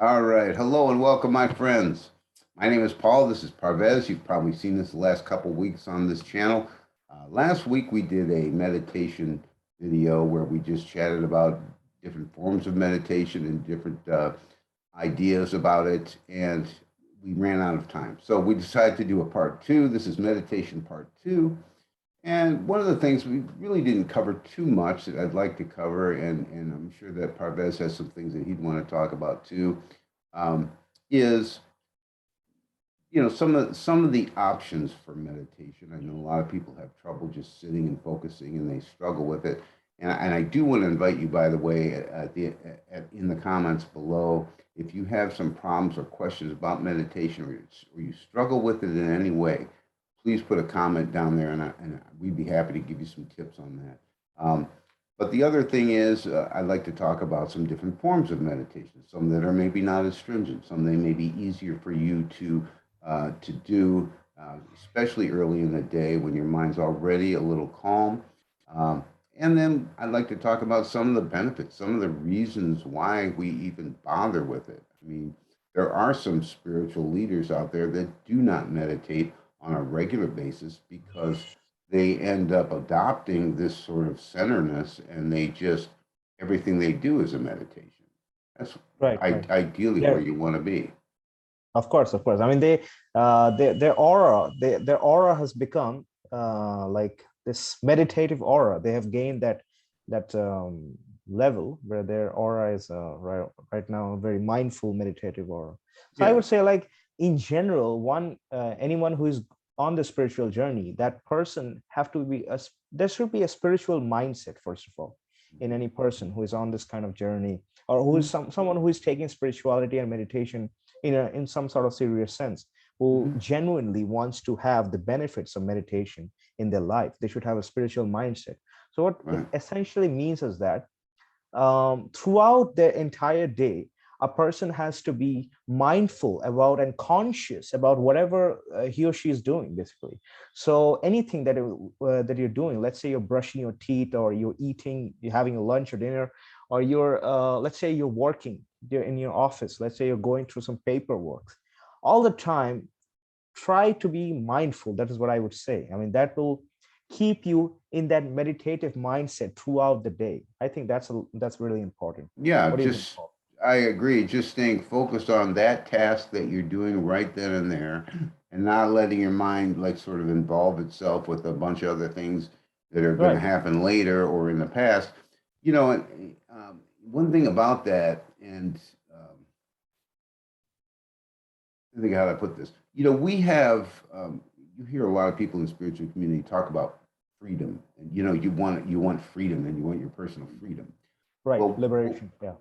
All right. Hello and welcome, my friends. My name is Paul. This is Parvez. You've probably seen this the last couple weeks on this channel. Last week we did a meditation video where we just chatted about different forms of meditation and different ideas about it, and we ran out of time. So we decided to do a part two. This is meditation part two. And one of the things we really didn't cover too much that I'd like to cover, and I'm sure that Parvez has some things that he'd want to talk about too, um, is some of the options for meditation. I know a lot of people have trouble just sitting and focusing, and they struggle with it. And I do want to invite you, by the way, in the comments below, if you have some problems or questions about meditation, or you struggle with it in any way, please put a comment down there, and we'd be happy to give you some tips on that. But the other thing is, I'd like to talk about some different forms of meditation, some that are maybe not as stringent, some they may be easier for you to do, especially early in the day when your mind's already a little calm. And then I'd like to talk about some of the benefits, some of the reasons why we even bother with it. I mean, there are some spiritual leaders out there that do not meditate on a regular basis because they end up adopting this sort of centeredness, and they just, everything they do is a meditation. That's Right, right. ideally where There, you want to be. of course, of course. I mean, their aura has become like this meditative aura. They have gained that level where their aura is right now a very mindful meditative aura. So I Yeah. would say, like in general, anyone who is on the spiritual journey, that person have to be there should be a spiritual mindset first of all in any person who is on this kind of journey, or who is Mhm. someone who is taking spirituality and meditation in some sort of serious sense, who Mhm. genuinely wants to have the benefits of meditation in their life. They should have a spiritual mindset. So what it Right. essentially means is that throughout their entire day, a person has to be mindful about and conscious about whatever he or she is doing, basically. So anything that you're doing, let's say you're brushing your teeth, or you're eating, you're having a lunch or dinner, or you're let's say you're working, you're in your office, let's say you're going through some paperwork, all the time try to be mindful. That is what I would say. I mean, that will keep you in that meditative mindset throughout the day. I think that's really important. Yeah, What do you think, just Paul? I agree. Just staying focused on that task that you're doing right then and there, and not letting your mind like sort of involve itself with a bunch of other things that are going to Right. happen later or in the past. You know, one thing about that, and I think how to put this. We have you hear a lot of people in the spiritual community talk about freedom, and you want freedom, and you want your personal freedom. Right, Well, liberation. Yeah.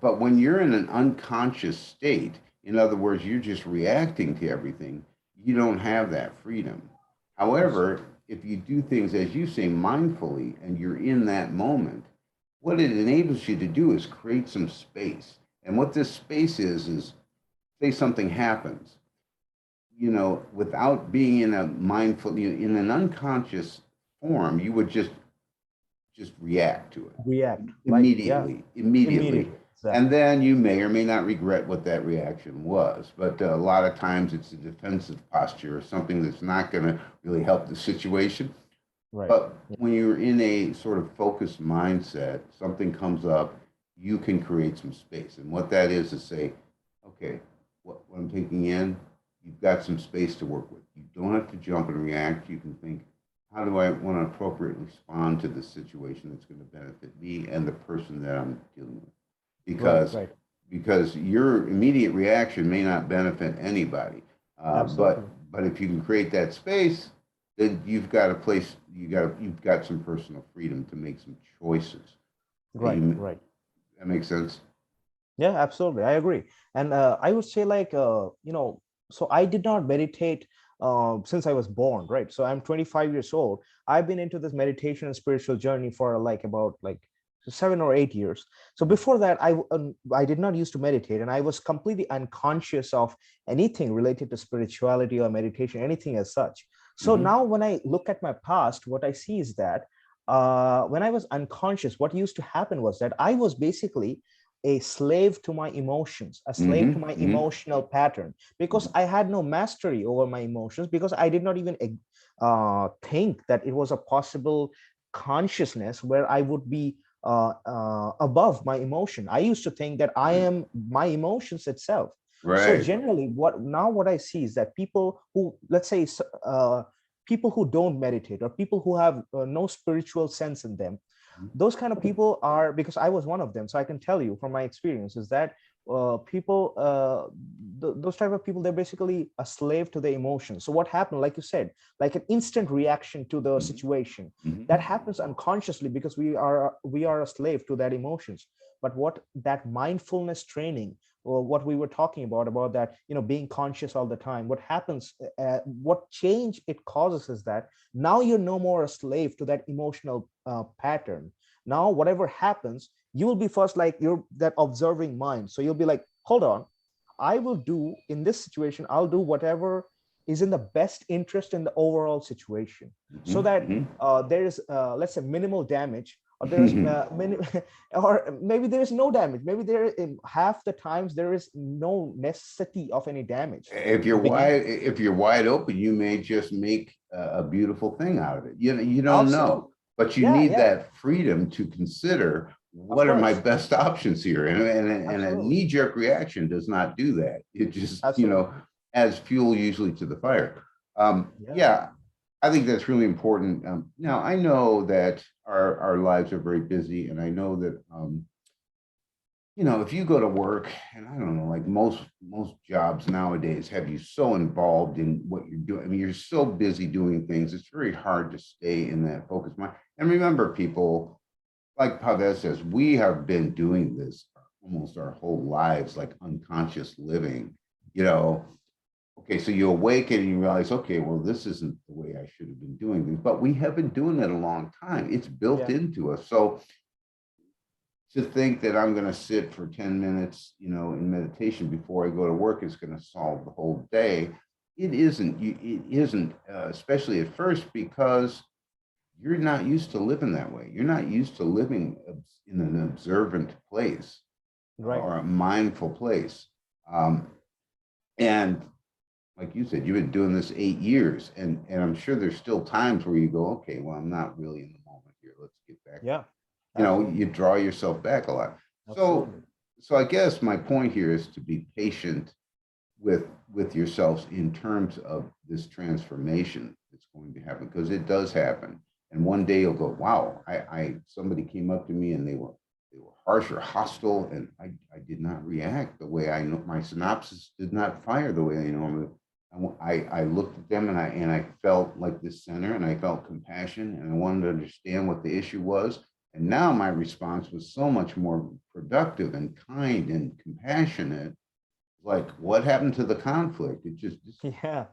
but when you're in an unconscious state, in other words, you're just reacting to everything, you don't have that freedom. However, Absolutely. if you do things, as you say, mindfully, and you're in that moment, what it enables you to do is create some space. And what this space is say something happens, without being in a mindful, in an unconscious form, you would just react to it React. Like, yeah, immediately. immediately. And Exactly. then you may or may not regret what that reaction was. But a lot of times it's a defensive posture or something that's not going to really help the situation. Right. But Yeah. when you're in a sort of focused mindset, something comes up, you can create some space. And what that is say, okay, what I'm taking in, you've got some space to work with. You don't have to jump and react. You can think, how do I want to appropriately respond to this situation that's going to benefit me and the person that I'm dealing with? Right. Because Right. your immediate reaction may not benefit anybody. But Absolutely. if you can create that space, then you've got a place. You've got some personal freedom to make some choices. Right. You, Right. that makes sense. Yeah, absolutely. I agree. And I would say, like, so I did not meditate since I was born, right? So I'm 25 years old. I've been into this meditation and spiritual journey for like about like 7 or 8 years. So before that, I did not used to meditate, and I was completely unconscious of anything related to spirituality or meditation, anything as such. So Mm-hmm. now when I look at my past, what I see is that when I was unconscious, what used to happen was that I was basically a slave to my emotions, a slave to Mm-hmm. my Mm-hmm. emotional pattern, because I had no mastery over my emotions, because I did not even think that it was a possible consciousness where I would be above my emotion. I used to think that I Right. am my emotions itself. So Right. generally, what I see is that people who, let's say, people who don't meditate, or people who have no spiritual sense in them, those kind of people are, because I was one of them, so I can tell you from my experience is that people those type of people, they're basically a slave to their emotions. So what happened, like you said, like an instant reaction to the Mm-hmm. situation, that Mm-hmm. happens unconsciously because we are a slave to that emotions. But what that mindfulness training, or what we were talking about that, being conscious all the time, what happens, what change it causes is that now you're no more a slave to that emotional pattern. Now whatever happens, you will be first, like, you're that observing mind, so you'll be like, hold on, I will do in this situation, I'll do whatever is in the best interest in the overall situation, so that Mm-hmm. there is, let's say, minimal damage, or there is Mm-hmm. or maybe there is no damage, maybe there, in half the times, there is no necessity of any damage to begin with. If you're wide open, you may just make a beautiful thing out of it. You don't know, Absolutely. but you Yeah, need yeah, that freedom to consider of what are my course. best options here. And a Absolutely. knee-jerk reaction does not do that. It just, Absolutely. adds fuel usually to the fire. Yeah. Yeah, I think that's really important. Now I know that our lives are very busy, and I know that if you go to work, and I don't know, like most jobs nowadays have you so involved in what you're doing. I mean, you're so busy doing things. It's very hard to stay in that focus mind. And remember, people, like Pavez says, we have been doing this almost our whole lives, like unconscious living. You know, okay, so you awaken and you realize, okay, well, this isn't the way I should have been doing things, but we have been doing it a long time. It's built Yeah. into us. So to think that I'm going to sit for 10 minutes, in meditation before I go to work is going to solve the whole day. It isn't. It isn't, especially at first, because you're not used to living that way. You're not used to living in an observant place Right. or a mindful place. Um, and like you said, you've been doing this 8 years, and I'm sure there's still times where you go, okay, well, I'm not really in the moment here. Let's get back. Yeah. Absolutely. You draw yourself back a lot. So, Absolutely. so I guess my point here is to be patient with yourselves in terms of this transformation that's going to happen, because it does happen. And one day you'll go, wow, I somebody came up to me and they were harsh or hostile, and I did not react the way I know. My synopsis did not fire the way I normally. I looked at them, and I felt like this center, and I felt compassion, and I wanted to understand what the issue was. And now my response was so much more productive and kind and compassionate. Like, what happened to the conflict? It just Yeah.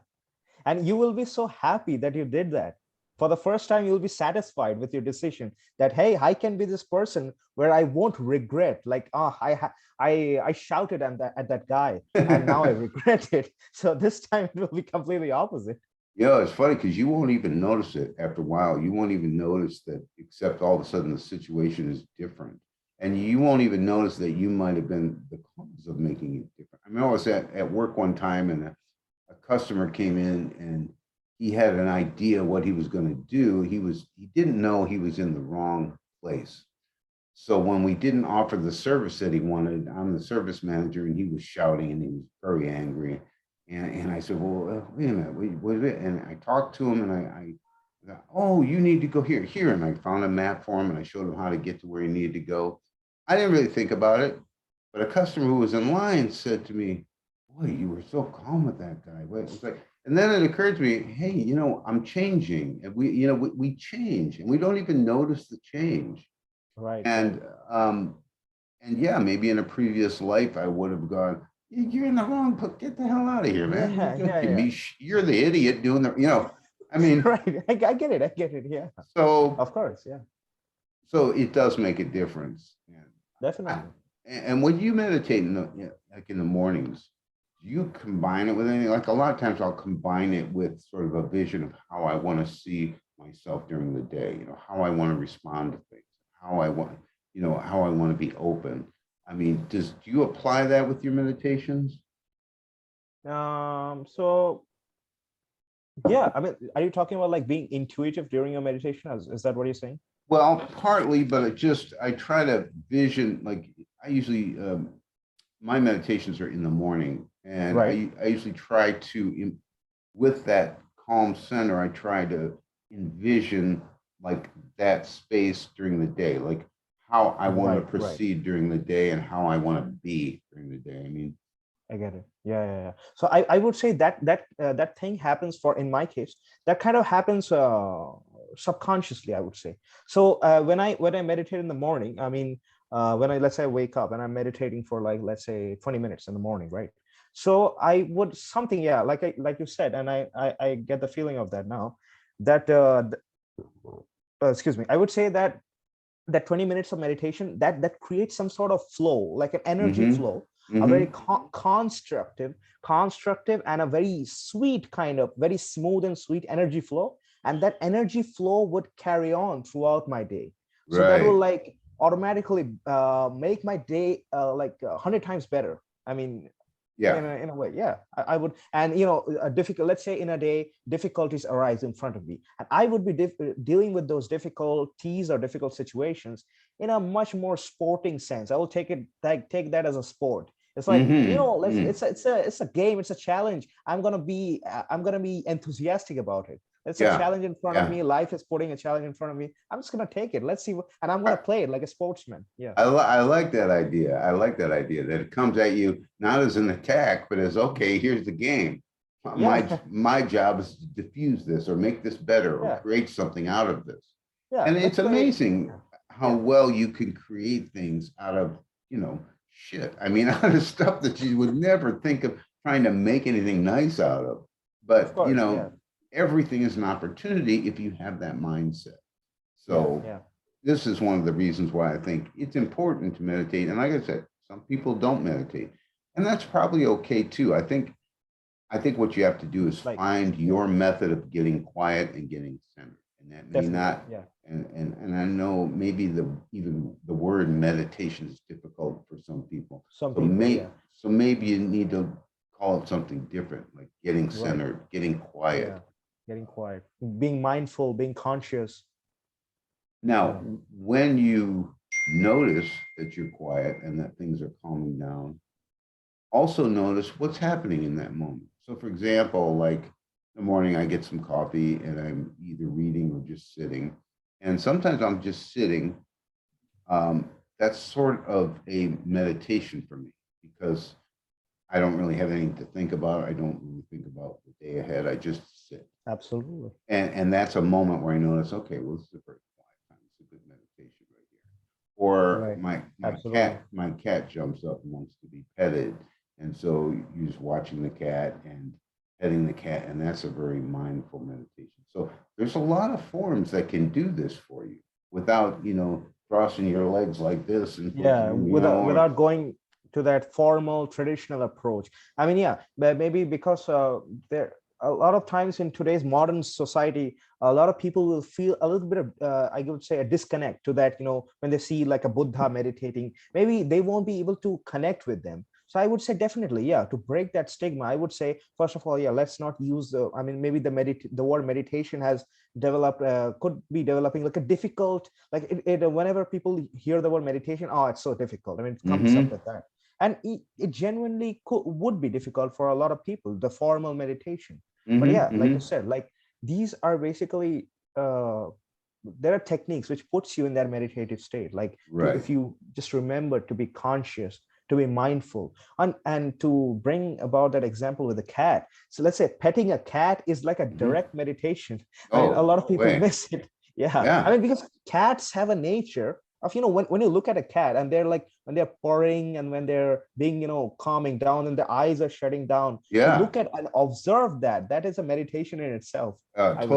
And you will be so happy that you did that. For the first time, you'll be satisfied with your decision that, hey, I can be this person where I won't regret. Like, I shouted at that guy, and now I regret it. So this time it will be completely opposite. it's funny because you won't even notice it after a while. You won't even notice that, except all of a sudden the situation is different. And you won't even notice that you might have been the cause of making it different. I mean, I was at work one time, and a customer came in, and he had an idea what he was going to do. He didn't know he was in the wrong place. So when we didn't offer the service that he wanted, I'm the service manager, and he was shouting and he was very angry. And I said, well, wait a minute, what is it? And I talked to him, and I thought, oh, you need to go here. And I found a map for him, and I showed him how to get to where he needed to go. I didn't really think about it, but a customer who was in line said to me, boy, you were so calm with that guy. It was like, and then it occurred to me, hey, I'm changing, and we change, and we don't even notice the change. Right, right. And and yeah, maybe in a previous life I would have gone, you're in the wrong place. Get the hell out of here, man. Yeah, You're yeah, joking yeah. me. You're the idiot doing I mean, Right. I get it. I get it. Yeah. so Of course. Yeah. it does make a difference. I, Definitely. and when you meditate like in the mornings, do you combine it with anything? Like a lot of times I'll combine it with sort of a vision of how I want to see myself during the day, how I want to respond to things, how I want, how I want to be open. I mean, do you apply that with your meditations? So yeah, I mean, are you talking about like being intuitive during your meditation? Is that what you're saying? Well, partly, but I try to vision, like I usually, my meditations are in the morning, and Right. I usually try to, with that calm center, I try to envision like that space during the day, like how I want to Right, right. proceed during the day and how I want to be during the day. I mean, I get it. Yeah, yeah, yeah. So I would say that that thing happens for in my case. That kind of happens subconsciously, I would say. So when I meditate in the morning, I mean, when I let's say I wake up and I'm meditating for like let's say 20 minutes in the morning, right? So I would something, yeah, like you said, and I get the feeling of that now. That excuse me, I would say that 20 minutes of meditation that creates some sort of flow, like an energy mm-hmm, flow, a very mm-hmm, constructive and a very sweet kind of very smooth and sweet energy flow, and that energy flow would carry on throughout my day. So that will right, like automatically make my day like 100 times better. I mean, yeah, in a way, yeah, I would. And a difficult, let's say in a day difficulties arise in front of me, and I would be dealing with those difficulties or difficult situations in a much more sporting sense. I will take it like take that as a sport. It's like, mm-hmm, it's a game, it's a challenge. I'm gonna be enthusiastic about it. It's a yeah, challenge in front of yeah. me. Life is putting a challenge in front of me. I'm just gonna take it. Let's see and I'm gonna play it like a sportsman. Yeah. I like that idea. I like that idea that it comes at you not as an attack, but as okay, here's the game. Yeah. My job is to diffuse this or make this better or Yeah. create something out of this. Yeah. And it's Let's play. amazing Yeah. how Yeah. well you can create things out of, you know, shit. I mean, out of stuff that you would never think of trying to make anything nice out of. Of But, course. Yeah. everything is an opportunity if you have that mindset. Yeah. So Yeah. this is one of the reasons why I think it's important to meditate. And like I said, some people don't meditate, and that's probably okay too. I think what you have to do is Like, find yeah, your method of getting quiet and getting centered, and that may definitely. not. Yeah. And I know maybe even the word meditation is difficult for some people. Some So people, yeah. maybe you need to call it something different, like getting Right. centered, getting quiet. Yeah. Getting quiet, being mindful, being conscious. Now, Yeah. when you notice that you're quiet and that things are calming down, also notice what's happening in that moment. So, for example, like in the morning, I get some coffee and I'm either reading or just sitting. And sometimes I'm just sitting. Um, that's sort of a meditation for me because I don't really have anything to think about. I don't really think about the day ahead. I just sit. Absolutely. And that's a moment where I notice, okay, well, this is a very quiet time. It's a good meditation right here. Or Right. Absolutely. my cat jumps up and wants to be petted, and so you're just watching the cat and petting the cat, and that's a very mindful meditation. So there's a lot of forms that can do this for you without crossing your legs like this and Yeah. putting or Without going to that formal traditional approach. I mean, yeah, but maybe because there a lot of times in today's modern society, a lot of people will feel a little bit of, I would say, a disconnect to that. When they see like a Buddha meditating, maybe they won't be able to connect with them. So I would say definitely, yeah, to break that stigma, I would say first of all, yeah, let's not use the. I mean, maybe the word meditation has developed, could be developing like a difficult, like whenever people hear the word meditation, oh, it's so difficult. I mean, it comes up mm-hmm, with that, and it genuinely would be difficult for a lot of people, the formal meditation. But mm-hmm, yeah, like you mm-hmm, said, like these are basically there are techniques which puts you in that meditative state, like to, right, if you just remember to be conscious, to be mindful, and to bring about that example with a cat. So let's say petting a cat is like a mm-hmm. direct meditation. I mean, a Oh, lot of no people way, miss it. Yeah, I yeah, mean, because cats have a nature of, when you look at a cat and they're like, when they're purring and when they're being, calming down and the eyes are shutting down, to yeah. look at and observe that is a meditation in itself, I would say.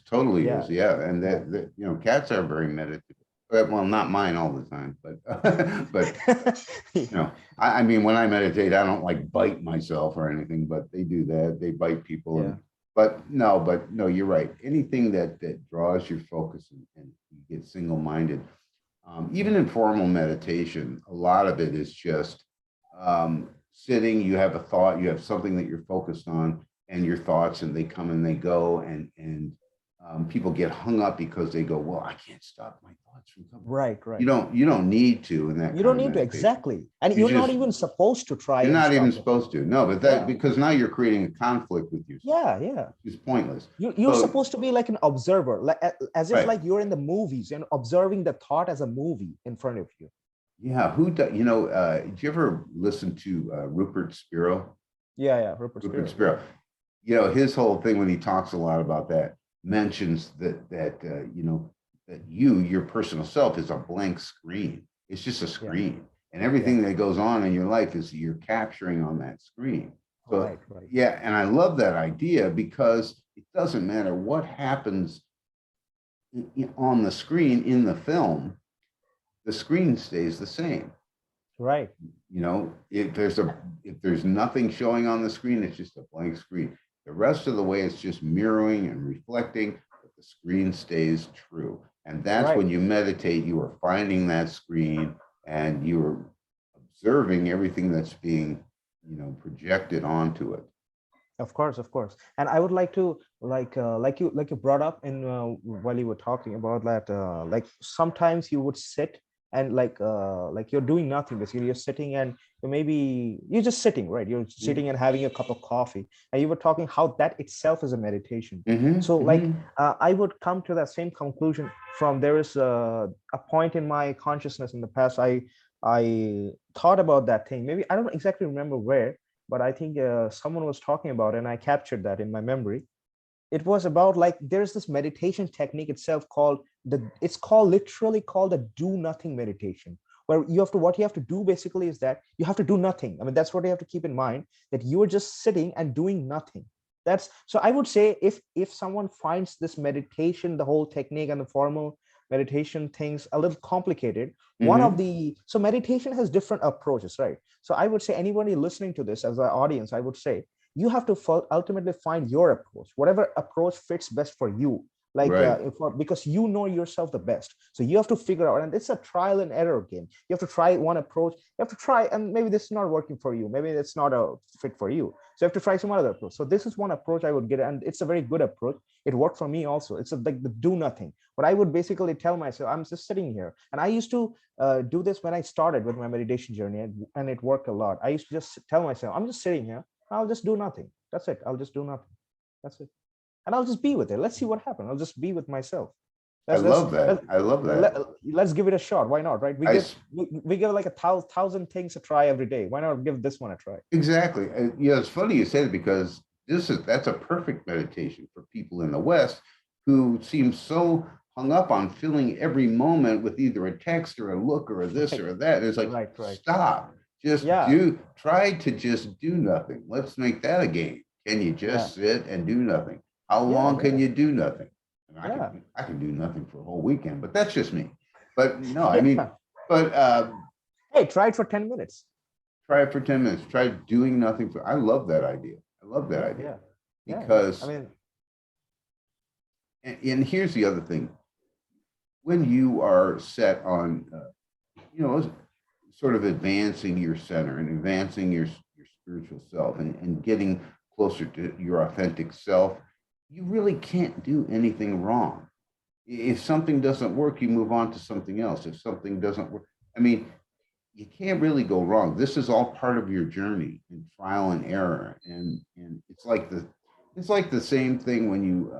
Totally is, Yeah. yeah. And Yeah. that cats are very meditative. Well, not mine all the time, but but I mean, when I meditate, I don't like bite myself or anything, but they do that. They bite people, Yeah. and but no, you're right. Anything that draws your focus and you get single minded. Even in formal meditation, a lot of it is just sitting. You have a thought, you have something that you're focused on, and your thoughts, and they come and they go, and people get hung up because they go, "Well, I can't stop my thoughts from coming." Right, right. You don't need to in that You kind don't of need to, meditation. exactly. And You you're not just even supposed to try you're and not even stop it. supposed to. No, but that Yeah, because now you're creating a conflict with yourself. yeah, yeah. It's pointless. You're So supposed to be like an observer, like as if right. like you're in the movies and observing the thought as a movie in front of you. Yeah, who do, did you ever listen to Rupert Spiro? Yeah, yeah. Rupert Rupert Spira. Yeah, Spiro. His whole thing when he talks a lot about that mentions that your personal self is a blank screen. It's just a yeah, screen, and yeah. everything that goes on in your life is you're capturing on that screen. So Right, right. yeah, and I love that idea because it doesn't matter what happens on the screen in the film, the screen stays the same. Right. If there's nothing showing on the screen, it's just a blank screen. The rest of the way, it's just mirroring and reflecting, but the screen stays true. And that's Right. when you meditate, you are finding that screen and you are observing everything that's being, projected onto it. Of course, of course. And I would like to like you brought up in while you were talking about that like sometimes you would sit and like you're doing nothing, basically you're sitting and maybe you're just sitting, right? You're sitting and having a cup of coffee, and you were talking how that itself is a meditation. Mm-hmm, So like mm-hmm. I would come to that same conclusion from there is a point in my consciousness in the past. I thought about that thing. Maybe I don't exactly remember where, but I think someone was talking about it and I captured that in my memory. It was about like there's this meditation technique itself called it's called literally called a do nothing meditation, where what you have to do basically is that you have to do nothing. I mean, that's what you have to keep in mind, that you are just sitting and doing nothing. That's so I would say if someone finds this meditation, the whole technique and the formal meditation things a little complicated, one of Mm-hmm. the so meditation has different approaches, right? So I would say anybody listening to this as an audience, I would say you have to ultimately find your approach, whatever approach fits best for you. Like Right. because you know yourself the best, so you have to figure out, and it's a trial and error game. You have to try one approach, you have to try, and maybe this is not working for you, maybe it's not a fit for you, so you have to try some other approach. So this is one approach I would get, and it's a very good approach. It worked for me also. It's like the do nothing. But I would basically tell myself I'm just sitting here, and I used to do this when I started with my meditation journey, and it worked a lot. I used to just tell myself I'm just sitting here, I'll just do nothing. That's it. I'll just do nothing. That's it. And I'll just be with it. Let's see what happens. I'll just be with myself. I Let's love that. I love that. let's give it a shot. Why not? Right? I We give like a thousand things a try every day. Why not give this one a try? Exactly. It's funny you said it because that's a perfect meditation for people in the West who seem so hung up on filling every moment with either a text or a look or a this Right, or a that. And it's like, right, right. stop. Just Yeah, try to just do nothing. Let's make that a game. Can you yeah, just sit and do nothing? How yeah, long can yeah, you do nothing? And yeah, I can do nothing for a whole weekend, but that's just me. But no, I mean, yeah. but Hey, try it for 10 minutes. try it for 10 minutes. Try doing nothing for, I love that idea. I love that Yeah, idea yeah, yeah, yeah. I because, mean, and here's the other thing. When you are set on, you know, sort of advancing your center and advancing your spiritual self and getting closer to your authentic self, you really can't do anything wrong. If something doesn't work, you move on to something else. If something doesn't work, I mean, you can't really go wrong. This is all part of your journey and trial and error. And it's like the same thing when you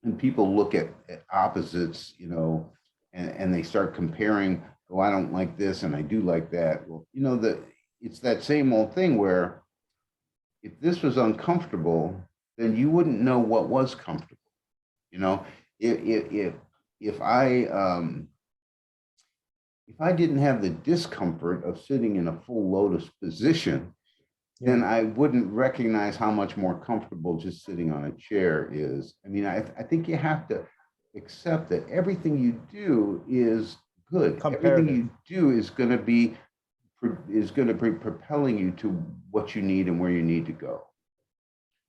and people look at opposites, and they start comparing, oh, I don't like this and I do like that. Well, it's that same old thing where if this was uncomfortable, then you wouldn't know what was comfortable. You know, if I didn't have the discomfort of sitting in a full lotus position, yeah, then I wouldn't recognize how much more comfortable just sitting on a chair is. I mean, I think you have to accept that everything you do is good. Everything comparative. you do is going to be propelling you to what you need and where you need to go.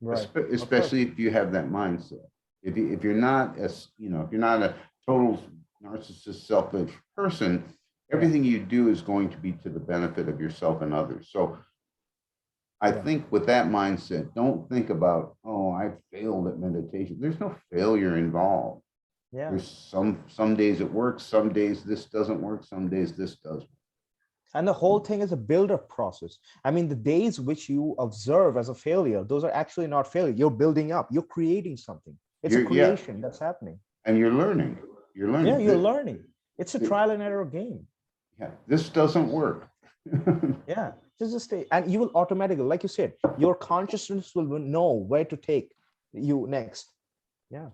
Right. Of course. Especially if you have that mindset. If you're not a total narcissist, selfish person, Yeah. everything you do is going to be to the benefit of yourself and others. So I Yeah. think with that mindset, don't think about, oh, I failed at meditation. There's no failure involved. Yeah. There's some days it works, some days this doesn't work, some days this does. And the whole thing is a build-up process. I mean, the days which you observe as a failure, those are actually not failure. You're building up, you're creating something. It's a Yeah, creation that's happening. and you're learning. You're Yeah, learning. you're learning. It's a Th- trial and error game. yeah, this doesn't work. Yeah, just stay, and you will automatically, like you said, your consciousness will know where to take you next. Yeah,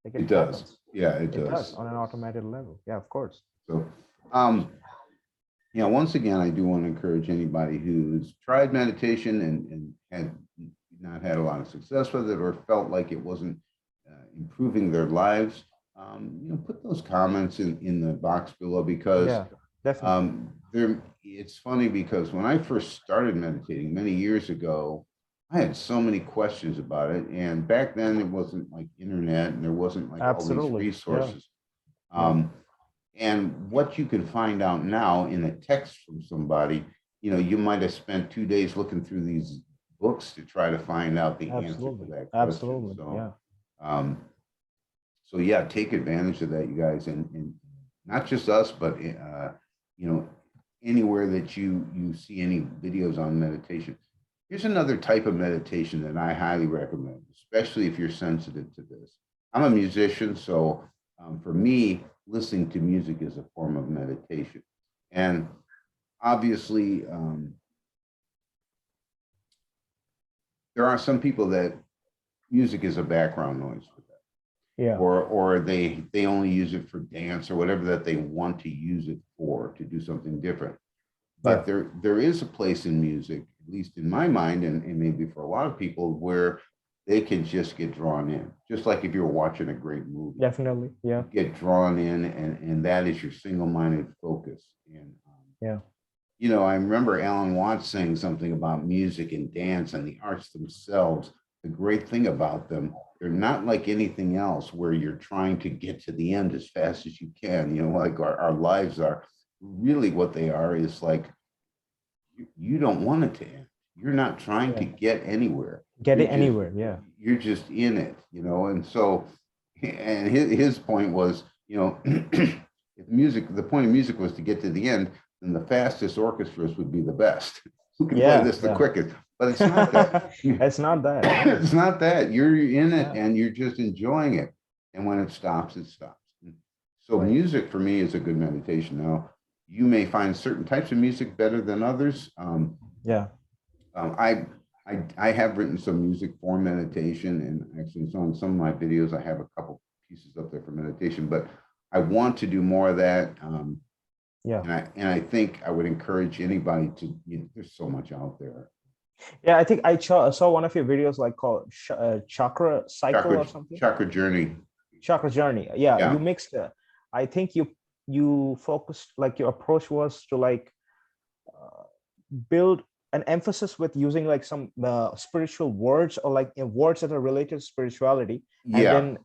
like it It does. happens. Yeah, it It does does. on an automated level. Yeah, of course. So, once again, I do want to encourage anybody who's tried meditation and had not had a lot of success with it or felt like it wasn't improving their lives. Put those comments in the box below because Yeah, definitely. it's funny because when I first started meditating many years ago, I had so many questions about it. And back then it wasn't like internet and there wasn't like all these Absolutely. Yeah, resources. yeah, And what you can find out now in a text from somebody, you might have spent 2 days looking through these books to try to find out the answer to absolutely. that question. Absolutely. So, Yeah. um, so yeah, take advantage of that, you guys, and not just us, but you know, anywhere that you see any videos on meditation. Here's another type of meditation that I highly recommend, especially if you're sensitive to this. I'm a musician, so for me, listening to music is a form of meditation, and obviously, there are some people that music is a background noise for them Yeah. or they only use it for dance or whatever that they want to use it for to do something different. Yeah. But there is a place in music, at least in my mind, and maybe for a lot of people, where they can just get drawn in, just like if you're watching a great movie. Definitely. Yeah. You get drawn in, and that is your single-minded focus. And Yeah. I remember Alan Watts saying something about music and dance and the arts themselves. The great thing about them, they're not like anything else where you're trying to get to the end as fast as you can, like our lives are. Really what they are is like, you don't want it to end. You're not trying to Yeah. get anywhere. Get You're it just anywhere. Yeah. you're just in it, and so, and his point was, if the point of music was to get to the end, then the fastest orchestras would be the best. Who can play Yeah. this the Yeah. quickest? But it's not that. It's not that. Yeah. It's not that. You're in it Yeah. and you're just enjoying it. And when it stops, it stops. So Right. music for me is a good meditation. Now, you may find certain types of music better than others. Yeah. I have written some music for meditation, and actually, so on some of my videos, I have a couple pieces up there for meditation. But I want to do more of that, Yeah. and I think I would encourage anybody to. There's so much out there. Yeah. I think I saw one of your videos like called Chakra Cycle or something. Chakra Journey. Chakra Journey. Yeah. Yeah. You mixed. I think you focused, like your approach was to like build an emphasis with using like some spiritual words or like words that are related to spirituality, and Yeah. then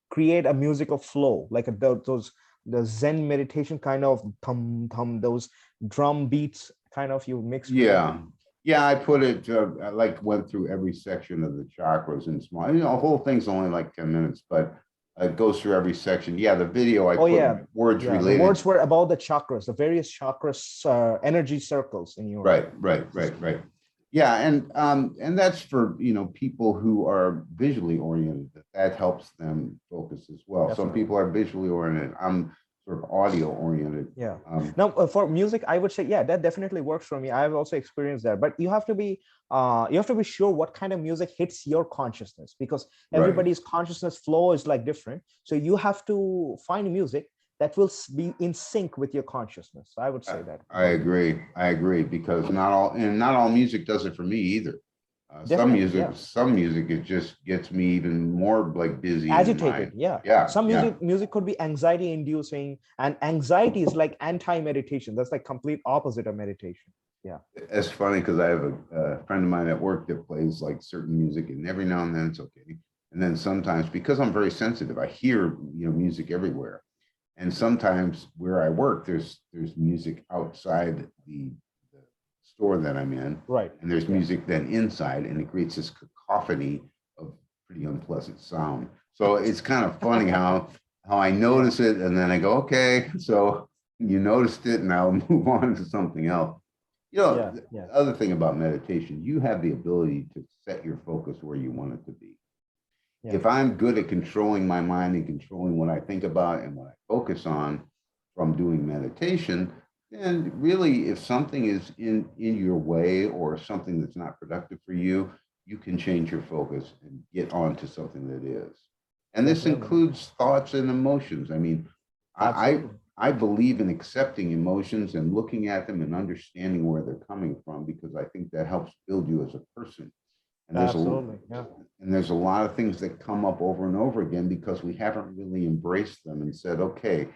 create a musical flow, like the Zen meditation kind of thum thum, those drum beats kind of you mix with that. Yeah, I put it, I like went through every section of the chakras in small, the whole thing's only like 10 minutes, but it goes through every section. Yeah, the video I Oh put yeah, words yeah. The related. words were about the chakras, the various chakras, energy circles in your Right. Yeah, and that's for people who are visually oriented. That helps them focus as well. Some Definitely. people are visually oriented. I'm sort of audio oriented. Yeah. Now for music, I would say, yeah, that definitely works for me. I've also experienced that, but you have to be sure what kind of music hits your consciousness, because everybody's consciousness flow is like different. So you have to find music that will be in sync with your consciousness. I would say that. I agree, because not all music does it for me either. Definitely, yeah. Some music, it just gets me even more like busy, Agitated, yeah. Yeah, Some music could be anxiety inducing, and anxiety is like anti-meditation. That's like complete opposite of meditation. Yeah. It's funny because I have a friend of mine at work that plays like certain music, and every now and then it's okay, and then sometimes, because I'm very sensitive, I hear music everywhere, And sometimes where I work, there's music outside the store that I'm in, Right. and there's Yeah. music then inside, and it creates this cacophony of pretty unpleasant sound. So it's kind of funny how I Yeah. notice it, and then I go, okay, so you noticed it, and I'll move on to something else. You know, Yeah. the Yeah. other thing about meditation, you have the ability to set your focus where you want it to be. Yeah. If I'm good at controlling my mind and controlling what I think about and what I focus on from doing meditation, then really if something is in your way or something that's not productive for you, you can change your focus and get on to something that is. And this Definitely. includes thoughts and emotions. I mean, I Absolutely. I believe in accepting emotions and looking at them and understanding where they're coming from, because I think that helps build you as a person. And Absolutely. Yeah. there's a lot of things that come up over and over again because we haven't really embraced them and said, okay,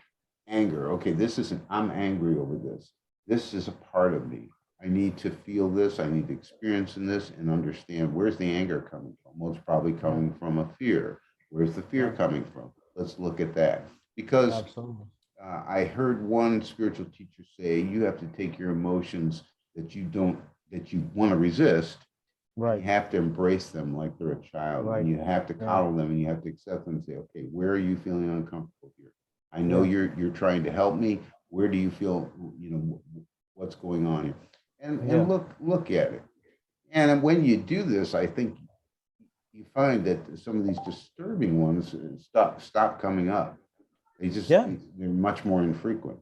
anger, okay, this isn't, I'm angry over this. This is a part of me. I need to feel this. I need to experience in this and understand, where's the anger coming from? Well, it's probably Yeah. coming from a fear. Where's the fear Yeah. coming from? Let's look at that. Because Absolutely. I heard one spiritual teacher say, you have to take your emotions that you want to resist, and you Right. have to embrace them like they're a child, and Right. you have to Yeah. coddle them, and you have to accept them and say, okay, where are you feeling uncomfortable here? I know Yeah. you're trying to help me. Where do you feel, what's going on here? And Yeah. look at it. And when you do this, I think you find that some of these disturbing ones stop coming up. Yeah. They're much more infrequent.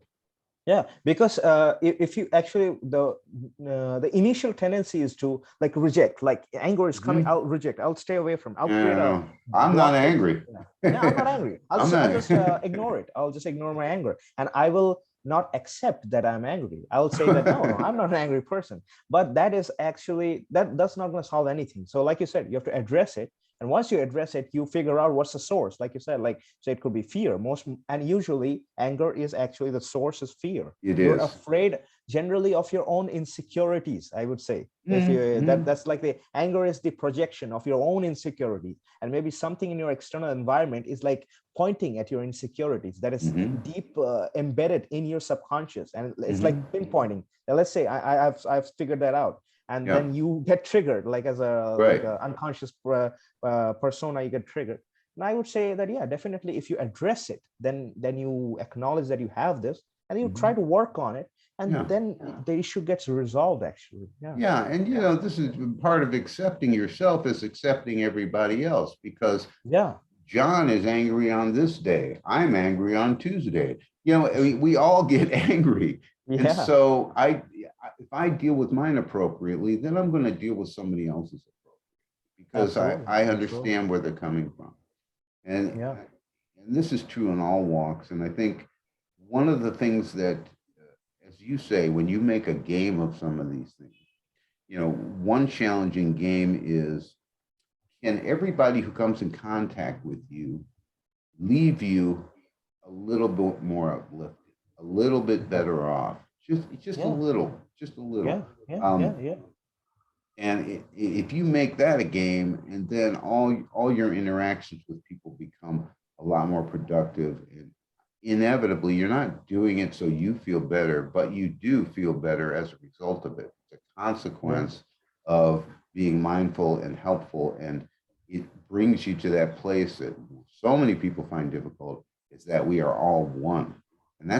Yeah, because if you actually the initial tendency is to like reject, like anger is coming, Mhm. I'll reject, I'll stay away from, I'll create a Yeah, I'm not blockage. angry. Yeah, yeah, I'm not angry. I'm I'll not. just ignore it. I'll just ignore my anger, and I will not accept that I'm angry. I will say that no, I'm not an angry person. But that is actually that's not going to solve anything. So, like you said, you have to address it. And once you address it, you figure out what's the source. Like you said, like so it could be fear. And usually anger is actually the source is fear. It You're is. afraid generally of your own insecurities, I would say. If you Mm-hmm. that's like the anger is the projection of your own insecurity, and maybe something in your external environment is like pointing at your insecurities that is Mm-hmm. deep embedded in your subconscious, and it's like Mm-hmm. pinpointing. Now, let's say I've figured that out, and Yeah. then you get triggered like as a like Right. a unconscious persona, you get triggered. And I would say that yeah, definitely if you address it, then you acknowledge that you have this, and you try Mm-hmm. to work on it, and Yeah. then the issue gets resolved actually. Yeah. Yeah. And this is part of accepting yourself is accepting everybody else, because Yeah. John is angry on this day. I'm angry on Tuesday. I mean, we all get angry. And Yeah. so if I deal with mine appropriately, then I'm going to deal with somebody else's appropriately, because Absolutely. I Absolutely. understand where they're coming from. And, Yeah. and this is true in all walks. And I think one of the things that, as you say, when you make a game of some of these things, one challenging game is, can everybody who comes in contact with you leave you a little bit more uplifted, a little bit Yeah. better off, just a Yeah. little, just a little. Yeah. Yeah. Yeah. Um, Yeah. and if you make that a game, and then all your interactions with people become a lot more productive, and inevitably you're not doing it so you feel better, but you do feel better as a result of it. It's a Yeah. consequence of being mindful and helpful, and it brings you to that place that so many people find difficult, is that we are all one. And Yeah.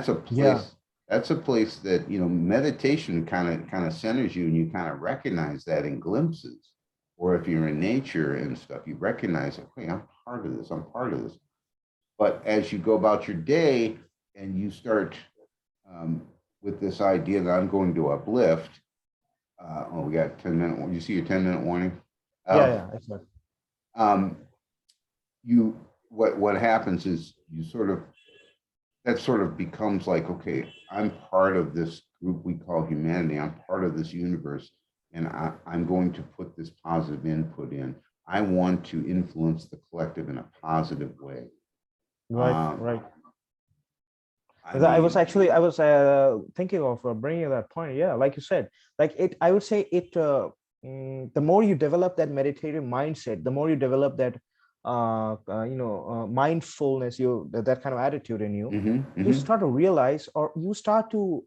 that's a place that, meditation kind of centers you, and you kind of recognize that in glimpses. Or if you're in nature and stuff, you recognize, okay, I'm part of this, I'm part of this. But as you go about your day and you start with this idea that I'm going to uplift, we got 10 minute. You see your 10-minute warning. Yeah. Oh, Yeah. Exactly. um, you what happens is that sort of becomes like, okay, I'm part of this group we call humanity. I'm part of this universe, and I'm going to put this positive input in. I want to influence the collective in a positive way. Right. Um, Right. I I was mean, actually I was thinking of bringing that point. Yeah, like you said, like it. I would say it. The more you develop that meditative mindset, the more you develop that mindfulness, that kind of attitude in you, Mm-hmm. you Mm-hmm. start to realize, or you start to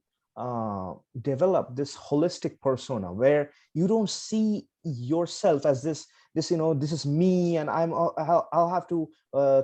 develop this holistic persona where you don't see yourself as this, this is me, and I'll have to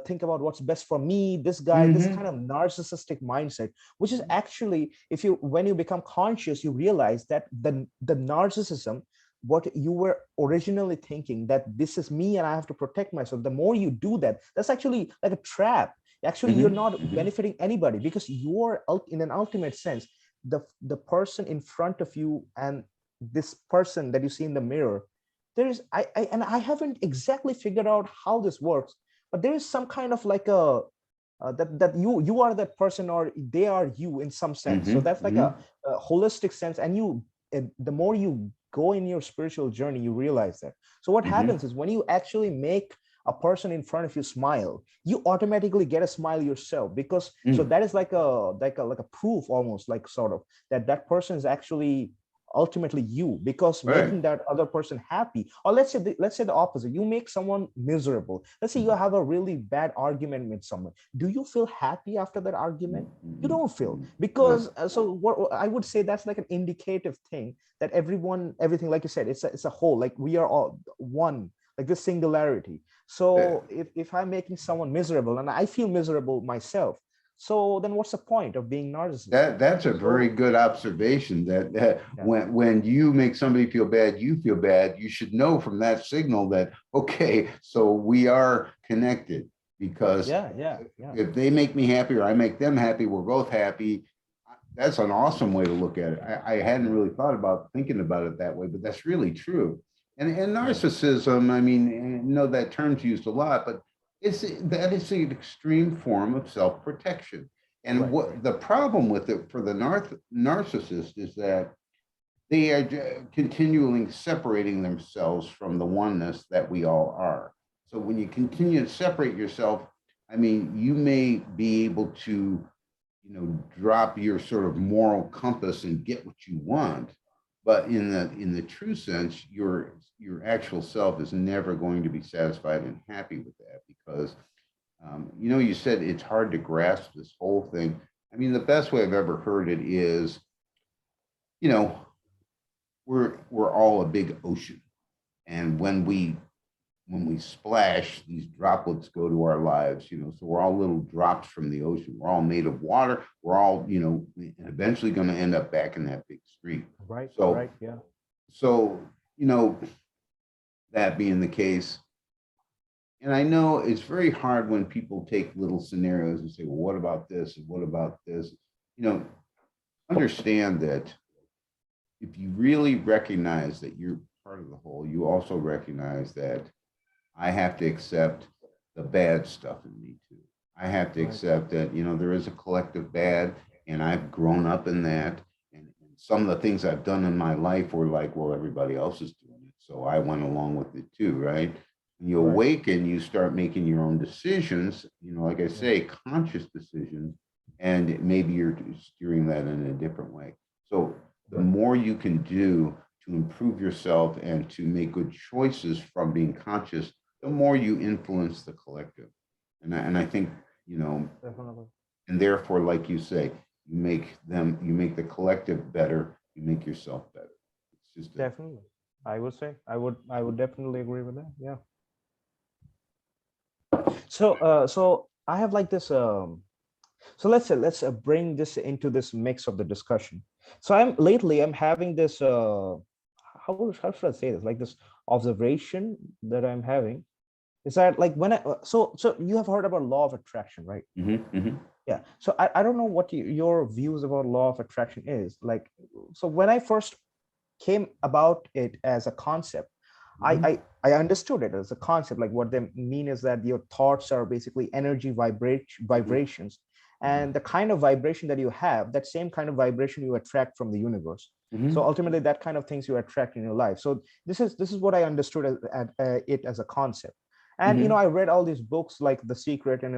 think about what's best for me, this guy, this Mm-hmm. kind of narcissistic mindset, which is actually, if you when you become conscious, you realize that the narcissism, what you were originally thinking, that this is me and I have to protect myself, the more you do that, that's actually like a trap. Actually, you're Mm-hmm. not Mm-hmm. benefiting anybody, because you're in an ultimate sense, the person in front of you and this person that you see in the mirror, there is and I haven't exactly figured out how this works, but there is some kind of like a that you are that person, or they are you in some sense. So that's like Mm-hmm. a holistic sense, and the more you go in your spiritual journey, you realize that. So what Mm-hmm. happens is, when you actually make a person in front of you smile, you automatically get a smile yourself, because so Mm. that is like a proof, almost like, sort of, that that person is actually ultimately you, because Right. making that other person happy. Or let's say the opposite, you make someone miserable. Let's say you have a really bad argument with someone. Do you feel happy after that argument? You Mm-hmm. don't feel, Mm-hmm. No. because so what I would say, that's like an indicative thing, that everything, like you said, it's a whole, like we are all one, like this singularity. Uh, So if I'm making someone miserable and I feel miserable myself, so then what's the point of being narcissistic? that's a very So good observation. That yeah, when you make somebody feel bad, you feel bad. You should know from that signal that, okay, so we are connected, because yeah. if they make me happy or I make them happy, we're both happy. That's an awesome way to look at it. I hadn't really thought about thinking about it that way, but that's really true. And Yeah, narcissism, I mean, I know that term's used a lot, but that is an extreme form of self-protection. And right, what the problem with it for the narcissist is that they are continually separating themselves from the oneness that we all are. So when you continue to separate yourself, I mean, you may be able to, drop your sort of moral compass and get what you want, but in the true sense, your actual self is never going to be satisfied and happy with that, because you said it's hard to grasp this whole thing. I mean, the best way I've ever heard it is, you know, we're all a big ocean, and when we splash, these droplets go to our lives. So we're all little drops from the ocean. We're all made of water. We're all, eventually going to end up back in that big stream. right, So, right, yeah, so you know, that being the case, and I know it's very hard when people take little scenarios and say, well, what about this? And what about this? You know, understand that if you really recognize that you're part of the whole, you also recognize that I have to accept the bad stuff in me too. I have to right, accept that, there is a collective bad, and I've grown up in that. And some of the things I've done in my life were like, well, everybody else is doing it. So I went along with it too, right? When you right, awaken, you start making your own decisions, like I yeah, say, conscious decisions, and maybe you're steering that in a different way. So the right, more you can do to improve yourself and to make good choices from being conscious, the more you influence the collective. And I think, you know, definitely, and therefore, like you say, you make the collective better, you make yourself better. It's just a, definitely. I would say, I would definitely agree with that. Yeah. So I have like this. So let's bring this into this mix of the discussion. So I'm having this. How should I say this? Like this observation that I'm having is that, like, when so you have heard about law of attraction, right? mm-hmm, mm-hmm, Yeah. So I don't know what your views about law of attraction is like. So when I first came about it as a concept, I, mm-hmm, I I understood it as a concept. Like, what they mean is that your thoughts are basically energy vibrations, mm-hmm, and the kind of vibration that you have, that same kind of vibration you attract from the universe. mm-hmm, So ultimately, that kind of things you attract in your life. So this is what I understood it as a concept. And mm-hmm, I read all these books like The Secret, and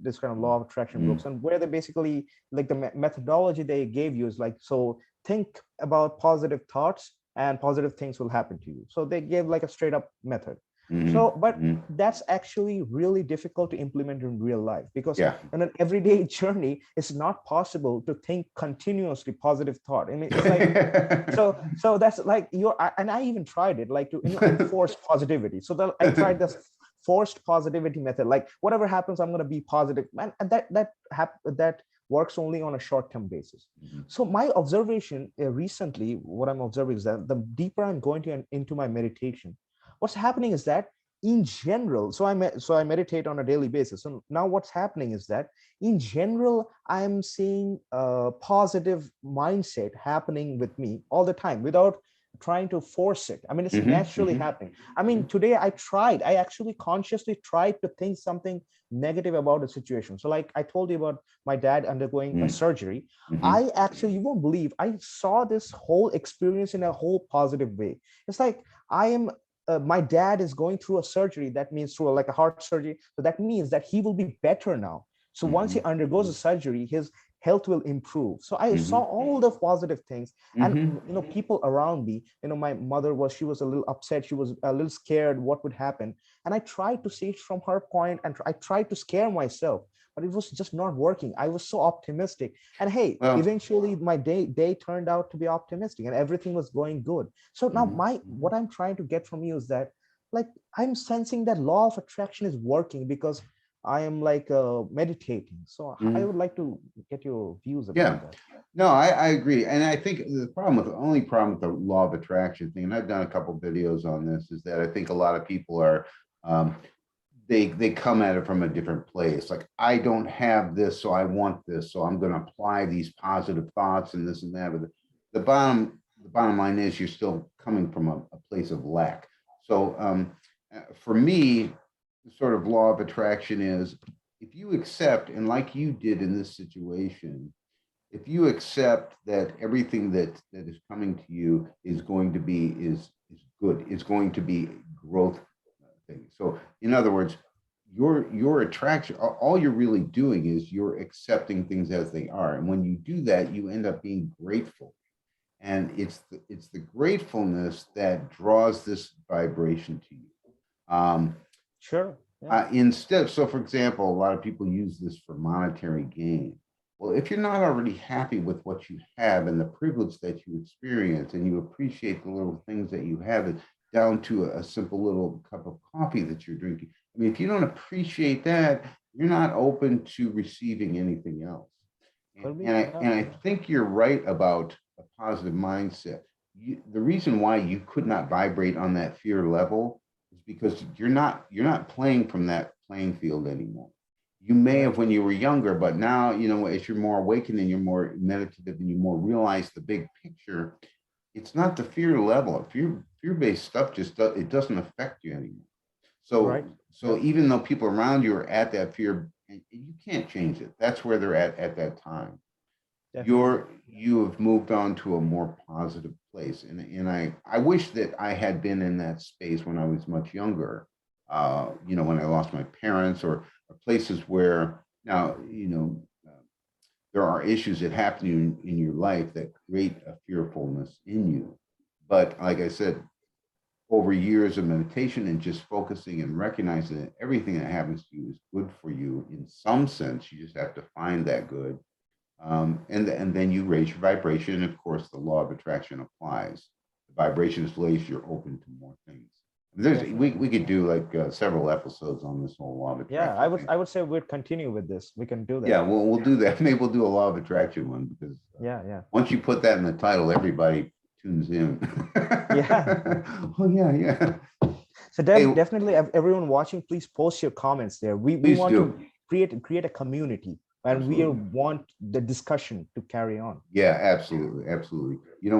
this kind of law of attraction mm-hmm, books, and where they basically, like, the methodology they gave you is like, so think about positive thoughts and positive things will happen to you. So they gave like a straight up method. Mhm. So, but Mhm. that's actually really difficult to implement in real life, because Yeah. in an everyday journey, it's not possible to think continuously positive thought. I mean, it's like, so that's like and I even tried it, like to enforce positivity. So that I tried this forced positivity method, like whatever happens, I'm going to be positive, and that works only on a short-term basis. Mhm. So my observation recently, what I'm observing is that the deeper I'm going into my meditation, what's happening is that in general, so I meditate on a daily basis. So now what's happening is that in general, I'm seeing a positive mindset happening with me all the time without trying to force it. I mean, it's Mhm. naturally Mhm. happening. I mean, Mhm. today I actually consciously tried to think something negative about the situation. So like I told you about my dad undergoing a Mhm. surgery. Mhm. I actually, you won't believe, I saw this whole experience in a whole positive way. It's like I am my dad is going through a surgery. That means through like a heart surgery. So that means that he will be better now. So once he Mhm. undergoes a Mhm. surgery, his health will improve. So I saw Mhm. all the positive things. And Mhm. people around me, my mother she was a little upset. She was a little scared what would happen. And I tried to see it from her point, and I tried to scare myself, but it was just not working. I was so optimistic. And hey, Well, eventually my day turned out to be optimistic and everything was going good. So now mhm. my Mhm. what I'm trying to get from you is that, like, I'm sensing that law of attraction is working because I am like meditating. So I Mhm. would like to get your views about Yeah. that. No, I agree. And I think the only problem with the law of attraction thing, and I've done a couple videos on this, is that I think a lot of people are um, they come at it from a different place. Like, I don't have this, so I want this, so I'm going to apply these positive thoughts and this and that. But the bottom line is you're still coming from a place of lack. So for me, the sort of law of attraction is, if you accept, and like you did in this situation, if you accept that everything that is coming to you is going to be is good, is going to be growth thing. So in other words, your attraction, all you're really doing is you're accepting things as they are. And when you do that, you end up being grateful. And it's the gratefulness that draws this vibration to you. Um, Sure. Yeah. instead, so for example, a lot of people use this for monetary gain. Well, if you're not already happy with what you have and the privilege that you experience, and you appreciate the little things that you have, down to a simple little cup of coffee that you're drinking. I mean, if you don't appreciate that, you're not open to receiving anything else. And, Could be. and I Yeah. and I Yeah. think you're right about a positive mindset. The reason why you could not vibrate on that fear level is because you're not playing from that playing field anymore. You may Right. have when you were younger, but now, as you're more awakened and you're more meditative and you more realize the big picture, it's not the fear level. Fear-based stuff it doesn't affect you anymore. Right. So Yeah. even though people around you are at that fear, and you can't change it. That's where they're at that time. Definitely. You have moved on to a more positive place, and I wish that I had been in that space when I was much younger. When I lost my parents, or places where now, there are issues that happen in your life that create a fearfulness in you. But like I said, over years of meditation and just focusing and recognizing that everything that happens to you is good for you in some sense. You just have to find that good, and then you raise your vibration. And of course, the law of attraction applies. The vibration is raised, you're open to more things. We Definitely. could do like several episodes on this whole law of Yeah. attraction thing. I would say we'd continue with this. We can do that. Yeah, we'll do that. Maybe we'll do a law of attraction one, because Yeah. Yeah. once you put that in the title, everybody tunes in. Yeah. Oh yeah, yeah. So Hey, definitely, everyone watching, please post your comments there. We please want to do. create a community, and we Absolutely. want the discussion to carry on. Yeah, absolutely, absolutely. You don't want